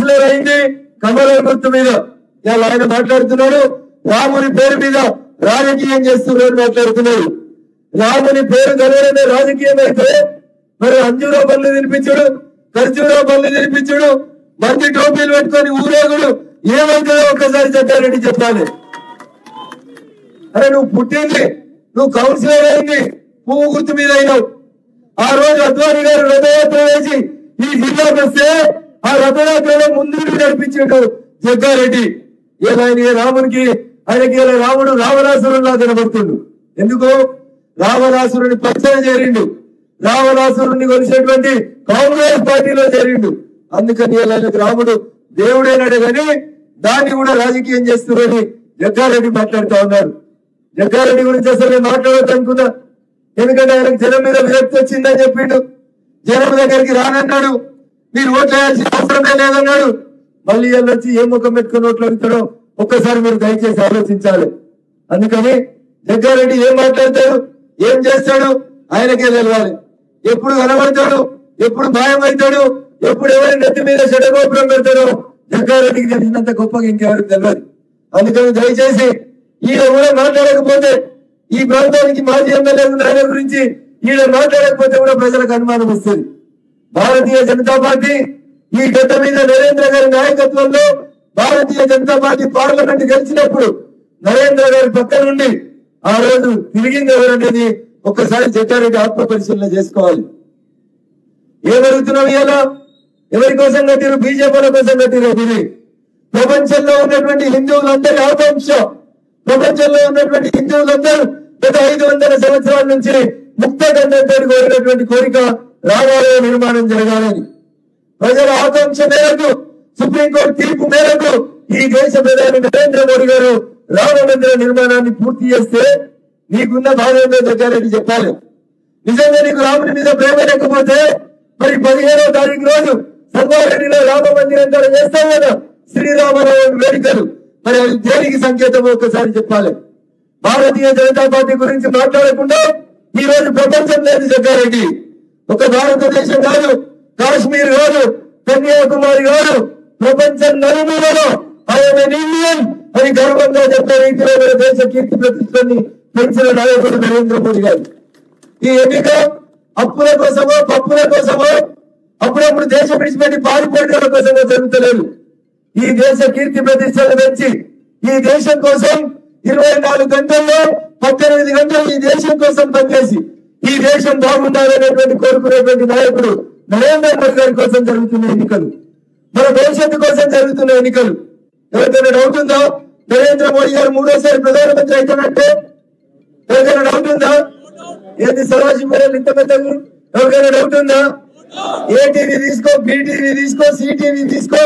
Councillor అయింది కమలం గుర్తు మీద. ఇలా ఆయన మాట్లాడుతున్నాడు రాముని పేరు మీద రాజకీయం చేస్తున్నారు మాట్లాడుతున్నారు. రాముని పేరు గెలవడమే రాజకీయం అయితే మరి అంజూరా పనులు తినిపించడు, ఖర్జూరా పనులు తినిపించడు, మంచి టోపీలు పెట్టుకొని ఊరేగుడు ఏమైతుందో ఒక్కసారి జగ్గారెడ్డి చెప్పాలి. అరే నువ్వు పుట్టింది, నువ్వు కౌన్సిలర్ అయింది పువ్వు గుర్తు మీద అయినావు. ఆ రోజు అద్వానీ గారు రథయాత్ర వేసి ఈ జిల్లాకు వస్తే ఆ రథయాత్రలో ముందు నడిపించాడు జగ్గారెడ్డి. ఏదైనా రామునికి ఆయనకి ఇలా రాముడు రావణాసురులా కనబడుతుండు. ఎందుకు? రావణాసురుని పచ్చని చేరిండు, రావణాసురుని కొలిసేటువంటి కాంగ్రెస్ పార్టీలో చేరిండు. అందుకని ఆయనకు రాముడు దేవుడేనాడే కానీ దాన్ని కూడా రాజకీయం చేస్తున్నారని జగ్గారెడ్డి మాట్లాడుతూ ఉన్నారు. జగ్గారెడ్డి గురించి అసలు నేను మాట్లాడొద్దు అనుకున్నా, ఎందుకంటే ఆయనకు జనం మీద విరక్తి వచ్చిందని చెప్పిండు. జనం దగ్గరికి రానన్నాడు, మీరు ఓట్లు వేయాల్సిన అవసరమే లేదన్నాడు. మళ్ళీ వాళ్ళు వచ్చి ఏ ముఖం పెట్టుకుని ఓట్లు అడుగుతాడో ఒక్కసారి మీరు దయచేసి ఆలోచించాలి. అందుకని జగ్గారెడ్డి ఏం మాట్లాడతాడు, ఏం చేస్తాడు ఆయనకే తెలవాలి. ఎప్పుడు కనబడతాడు, ఎప్పుడు మాయమవుతాడు, ఎప్పుడు ఎవరి నెత్తి మీద చెడగోపురం పెడతాడో జగ్గారెడ్డికి తెలిసినంత గొప్పగా ఇంకెవరికి తెలియదు. అందుకని దయచేసి ఈయన కూడా మాట్లాడకపోతే, ఈ ప్రాంతానికి మాజీ ఎమ్మెల్యే ఆయన గురించి ఈయన మాట్లాడకపోతే కూడా ప్రజలకు అనుమానం వస్తుంది. భారతీయ జనతా పార్టీ ఈ గడ్డ మీద నరేంద్ర గారి నాయకత్వంలో భారతీయ జనతా పార్టీ పార్లమెంట్ గెలిచినప్పుడు నరేంద్ర గారి పక్క నుండి ఆ రోజు తిరిగింది ఎవరనేది ఒక్కసారి జగ్గారెడ్డి ఆత్మ పరిశీలన చేసుకోవాలి. ఏమరుగుతున్నాం ఇలా? ఎవరి కోసం కట్టిరు? బీజేపీల కోసం కట్టిరు. ఇది ప్రపంచంలో ఉన్నటువంటి హిందువులందరి ఆకాంక్ష. ప్రపంచంలో ఉన్నటువంటి హిందువులందరూ గత 500 సంవత్సరాల నుంచి ముక్త గంధంతో కోరినటువంటి కోరిక రామాలయ నిర్మాణం జరగాలని ప్రజల ఆకాంక్ష మేరకు సుప్రీంకోర్టు తీర్పు మేరకు ఈ దేశ ప్రధాని నరేంద్ర మోడీ గారు రామ మందిర నిర్మాణాన్ని పూర్తి చేస్తే నీకున్న బాధ జగ్గారెడ్డి చెప్పాలి. నిజంగా నీకు రాముడి మీద ప్రేమ లేకపోతే మరి 15వ తారీఖు రోజు సంగారెడ్డిలో రామ మందిరం కూడా చేస్తాం కదా శ్రీరామనవమి వేడుకలు. మరి అది దేనికి సంకేతం ఒక్కసారి చెప్పాలి. భారతీయ జనతా పార్టీ గురించి మాట్లాడకుండా ఈ రోజు ప్రపంచం లేదు జగ్గారెడ్డి. ఒక భారతదేశం కాదు, కాశ్మీర్ కాదు, కన్యాకుమారి కాదు, ప్రపంచం నలుమూలలో ఆయన ఇండియన్ అని గర్వంగా చెప్పే రీతిలో మన దేశ కీర్తి ప్రతిష్టని పెంచిన నాయకుడు నరేంద్ర మోడీ గారు. ఈ ఎన్నిక అప్పుల కోసమో పప్పుల కోసమో అప్పుడప్పుడు దేశం విడిచిపెట్టి పారిపోవడం కోసమో జరుగుతలేదు. ఈ దేశ కీర్తి ప్రతిష్టలు పెంచి ఈ దేశం కోసం 24 గంటల్లో 18 గంటలు ఈ దేశం కోసం పనిచేసి ఈ దేశం బాగుండాలనేటువంటి కోరుకునేటువంటి నాయకుడు నరేంద్ర మోడీ గారి కోసం జరుగుతున్న ఎన్నికలు, మన భవిష్యత్తు కోసం జరుగుతున్న ఎన్నికలు. ఎవరికైనా డౌట్ ఉందా నరేంద్ర మోడీ గారు 3వసారి ప్రధానమంత్రి అవుతానంటే? ఎవరికైనా డౌట్ ఉందా? ఏంది సర్వశివరాలు ఇంత పెద్ద? ఎవరికైనా డౌట్ ఉందా? ఏ టీవీ తీసుకో, బి టీవీ తీసుకో, సి టీవీ తీసుకో,